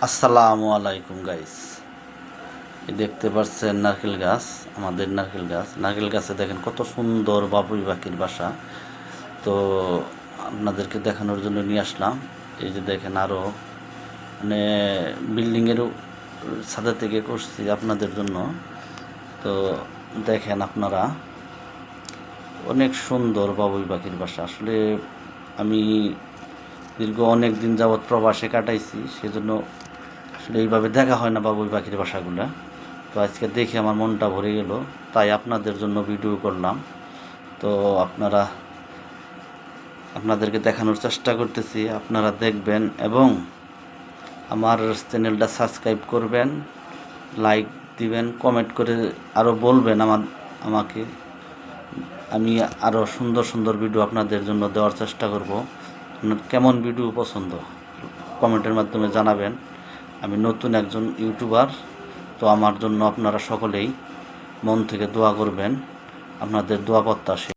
আসসালামু আলাইকুম গাইস। দেখতে পাচ্ছেন নারকেল গাছ, আমাদের নারকেল গাছে দেখেন কত সুন্দর বাবুই পাখির বাসা। তো আপনাদেরকে দেখানোর জন্য নিয়ে আসলাম। এই যে দেখেন আরও মানে বিল্ডিংয়েরও ছাদের থেকে করছি আপনাদের জন্য। তো দেখেন আপনারা, অনেক সুন্দর বাবুই পাখির বাসা। আসলে আমি দীর্ঘ অনেক দিন যাবৎ প্রবাসে কাটাইছি, সেজন্য আসলে এইভাবে দেখা হয় না বাবুই পাখির বাসাগুলো। তো আজকে দেখে আমার মনটা ভরে গেল, তাই আপনাদের জন্য ভিডিও করলাম। তো আপনাদেরকে দেখানোর চেষ্টা করতেছি, আপনারা দেখবেন এবং আমার চ্যানেলটা সাবস্ক্রাইব করবেন, লাইক দিবেন, কমেন্ট করে আরও বলবেন আমাকে। আমি আরও সুন্দর সুন্দর ভিডিও আপনাদের জন্য দেওয়ার চেষ্টা করব। আপনার কেমন ভিডিও পছন্দ কমেন্টের মাধ্যমে জানাবেন। আমি নতুন একজন ইউটিউবার, তো আমার জন্য আপনারা সকলেই মন থেকে দোয়া করবেন। আপনাদের দোয়া প্রত্যাশী।